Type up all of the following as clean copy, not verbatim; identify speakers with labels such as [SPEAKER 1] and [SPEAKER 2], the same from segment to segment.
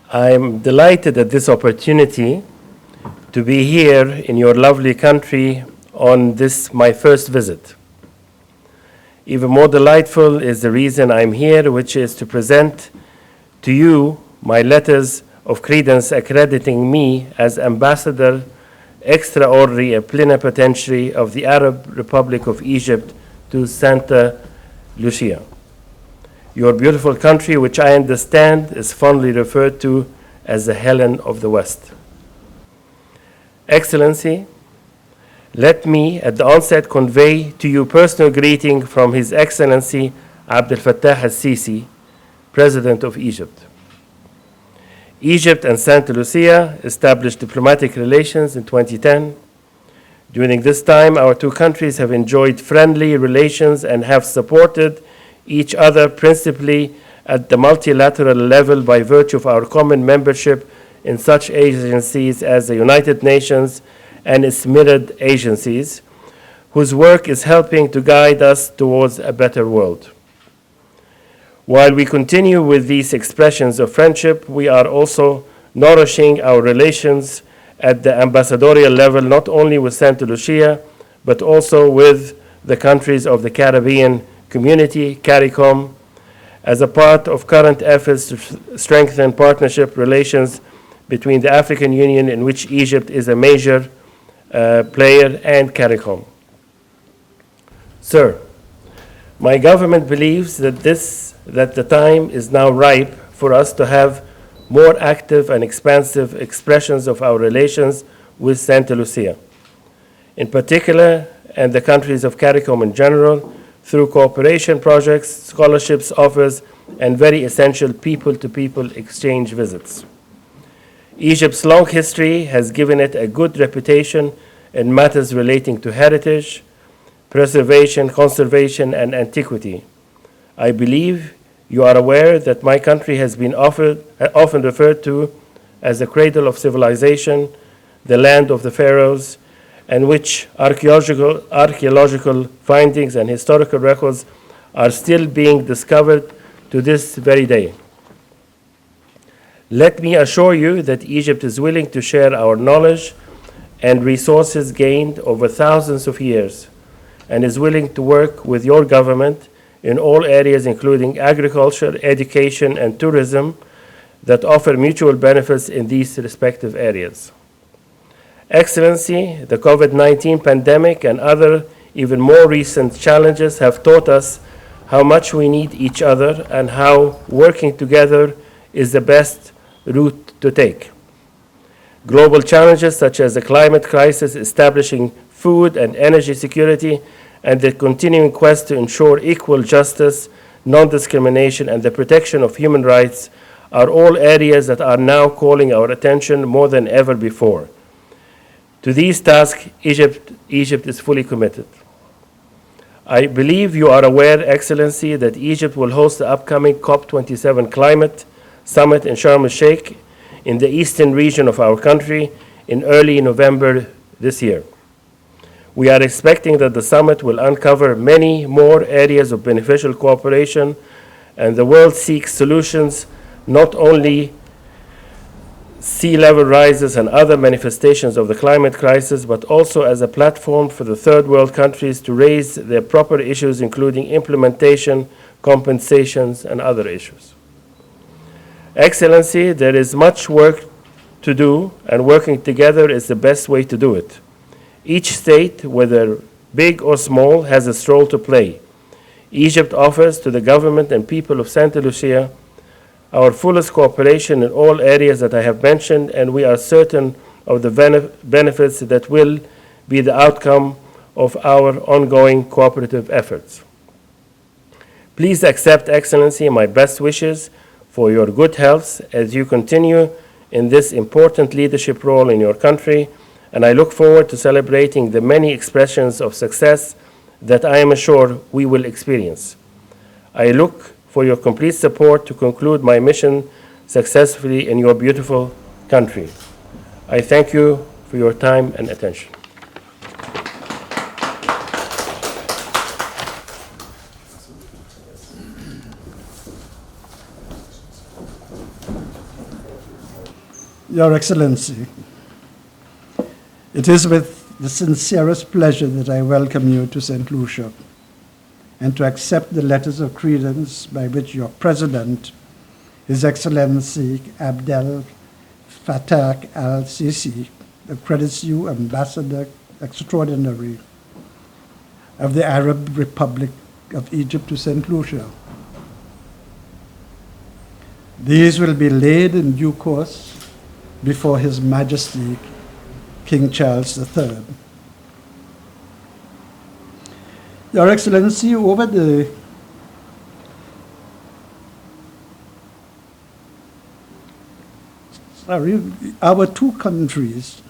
[SPEAKER 1] I'm delighted at this opportunity to be here in your lovely country on this, my first visit. Even more delightful is the reason I'm here, which is to present to you my letters of credence accrediting me as Ambassador Extraordinary and Plenipotentiary of the Arab Republic of Egypt to Santa Lucia. Your beautiful country, which I understand is fondly referred to as the Helen of the West. Excellency, let me at the onset convey to you personal greeting from His Excellency Abdel Fattah al-Sisi, President of Egypt. Egypt and Santa Lucia established diplomatic relations in 2010. During this time, our two countries have enjoyed friendly relations and have supported each other principally at the multilateral level by virtue of our common membership in such agencies as the United Nations and its mirrored agencies, whose work is helping to guide us towards a better world. While we continue with these expressions of friendship, we are also nourishing our relations at the ambassadorial level, not only with Santa Lucia, but also with the countries of the Caribbean Community, CARICOM, as a part of current efforts to strengthen partnership relations between the African Union, in which Egypt is a major player, and CARICOM. Sir, my government believes that the time is now ripe for us to have more active and expansive expressions of our relations with Santa Lucia, in particular, and the countries of CARICOM in general, through cooperation projects, scholarships, offers, and very essential people-to-people exchange visits. Egypt's long history has given it a good reputation in matters relating to heritage, preservation, conservation, and antiquity. I believe you are aware that my country has been often referred to as the cradle of civilization, the land of the pharaohs, and which archaeological findings and historical records are still being discovered to this very day. Let me assure you that Egypt is willing to share our knowledge and resources gained over thousands of years, and is willing to work with your government in all areas, including agriculture, education, and tourism, that offer mutual benefits in these respective areas. Excellency, the COVID-19 pandemic and other even more recent challenges have taught us how much we need each other and how working together is the best route to take. Global challenges such as the climate crisis, establishing food and energy security, and the continuing quest to ensure equal justice, non-discrimination, and the protection of human rights are all areas that are now calling our attention more than ever before. To these tasks, Egypt is fully committed. I believe you are aware, Excellency, that Egypt will host the upcoming COP27 Climate Summit in Sharm el-Sheikh in the eastern region of our country in early November this year. We are expecting that the summit will uncover many more areas of beneficial cooperation, and the world seeks solutions not only sea level rises and other manifestations of the climate crisis, but also as a platform for the third world countries to raise their proper issues, including implementation, compensations, and other issues. Excellency, there is much work to do, and working together is the best way to do it. Each state, whether big or small, has a role to play. Egypt offers to the government and people of Santa Lucia our fullest cooperation in all areas that I have mentioned, and we are certain of the benefits that will be the outcome of our ongoing cooperative efforts. Please accept, Excellency, my best wishes for your good health as you continue in this important leadership role in your country, and I look forward to celebrating the many expressions of success that I am sure we will experience. I look for your complete support to conclude my mission successfully in your beautiful country. I thank you for your time and attention.
[SPEAKER 2] Your Excellency, it is with the sincerest pleasure that I welcome you to St. Lucia and to accept the letters of credence by which your President, His Excellency Abdel Fattah al-Sisi, accredits you Ambassador Extraordinary of the Arab Republic of Egypt to St. Lucia. These will be laid in due course before His Majesty King Charles III. Your Excellency, our two countries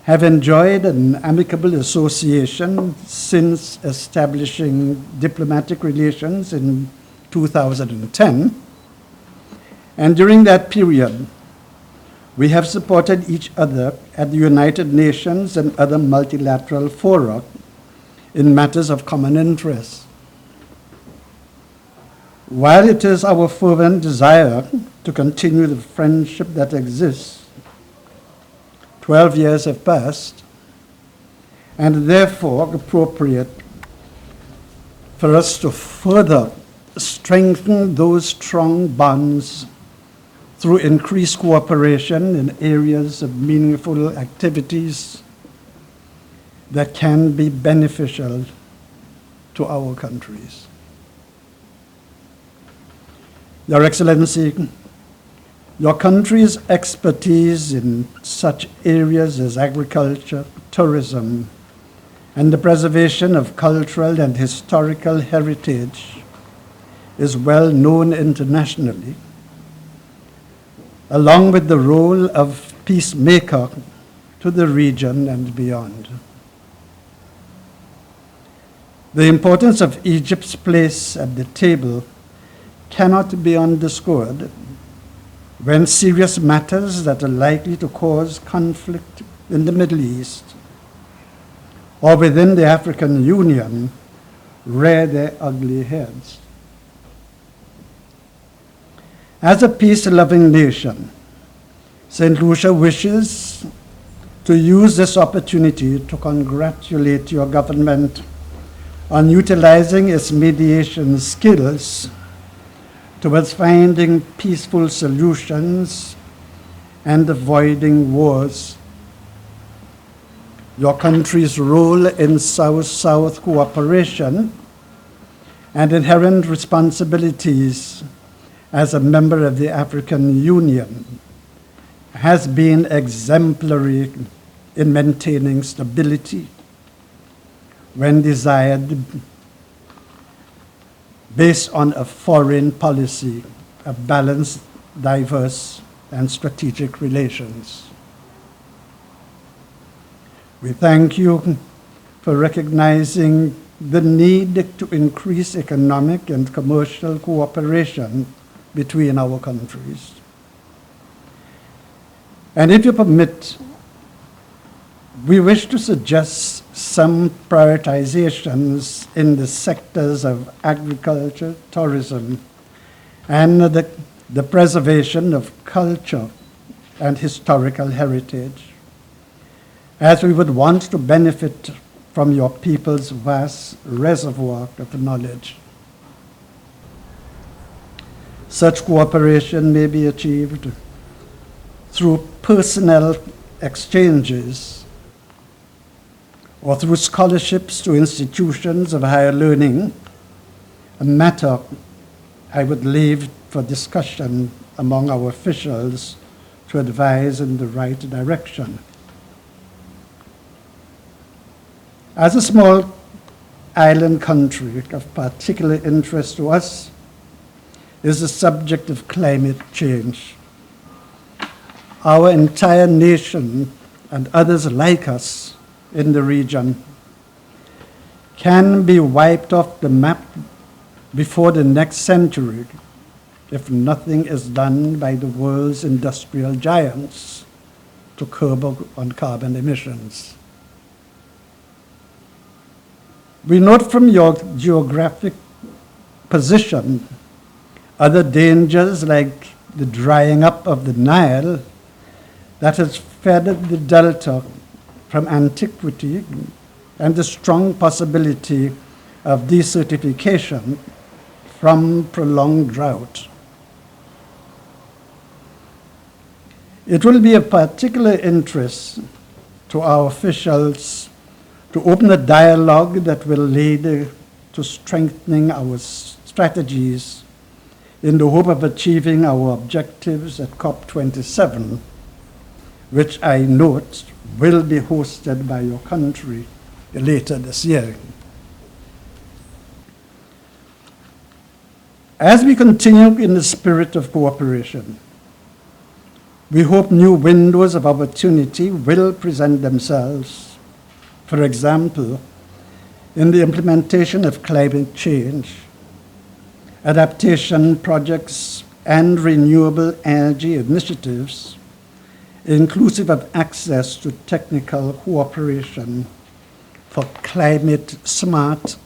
[SPEAKER 2] have enjoyed an amicable association since establishing diplomatic relations in 2010. And during that period, we have supported each other at the United Nations and other multilateral fora in matters of common interest. While it is our fervent desire to continue the friendship that exists, 12 years have passed, and therefore appropriate for us to further strengthen those strong bonds through increased cooperation in areas of meaningful activities that can be beneficial to our countries. Your Excellency, your country's expertise in such areas as agriculture, tourism, and the preservation of cultural and historical heritage is well known internationally, along with the role of peacemaker to the region and beyond. The importance of Egypt's place at the table cannot be underscored when serious matters that are likely to cause conflict in the Middle East or within the African Union rear their ugly heads. As a peace-loving nation, St. Lucia wishes to use this opportunity to congratulate your government on utilizing its mediation skills towards finding peaceful solutions and avoiding wars. Your country's role in South-South cooperation and inherent responsibilities as a member of the African Union has been exemplary in maintaining stability when desired based on a foreign policy of balanced, diverse, and strategic relations. We thank you for recognizing the need to increase economic and commercial cooperation between our countries. And if you permit, we wish to suggest some prioritizations in the sectors of agriculture, tourism, and the preservation of culture and historical heritage, as we would want to benefit from your people's vast reservoir of knowledge. Such cooperation may be achieved through personnel exchanges or through scholarships to institutions of higher learning, a matter I would leave for discussion among our officials to advise in the right direction. As a small island country, of particular interest to us is the subject of climate change. Our entire nation and others like us in the region can be wiped off the map before the next century if nothing is done by the world's industrial giants to curb on carbon emissions. We note from your geographic position other dangers like the drying up of the Nile that has fed the Delta from antiquity and the strong possibility of desertification from prolonged drought. It will be of particular interest to our officials to open a dialogue that will lead to strengthening our strategies in the hope of achieving our objectives at COP27, which I note will be hosted by your country later this year. As we continue in the spirit of cooperation, we hope new windows of opportunity will present themselves. For example, in the implementation of climate change, adaptation projects, and renewable energy initiatives, inclusive of access to technical cooperation for climate smart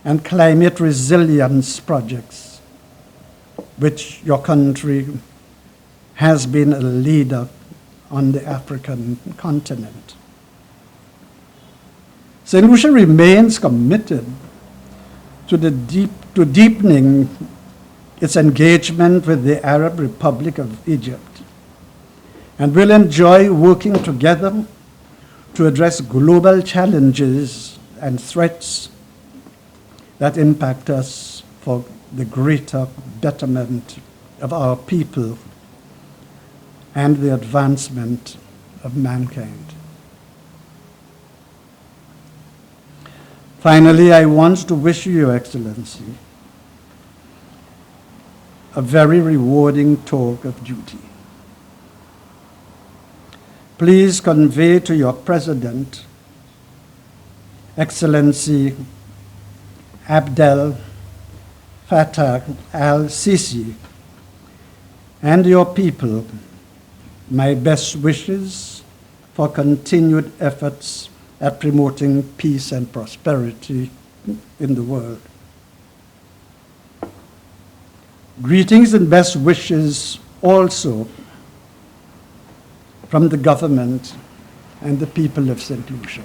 [SPEAKER 2] and climate resilience projects, which your country has been a leader on the African continent. St. Lucia remains committed to deepening its engagement with the Arab Republic of Egypt and will enjoy working together to address global challenges and threats that impact us for the greater betterment of our people and the advancement of mankind. Finally, I want to wish you, Your Excellency, a very rewarding talk of duty. Please convey to your President, Excellency Abdel Fattah al-Sisi, and your people my best wishes for continued efforts at promoting peace and prosperity in the world. Greetings and best wishes also from the government and the people of St. Lucia.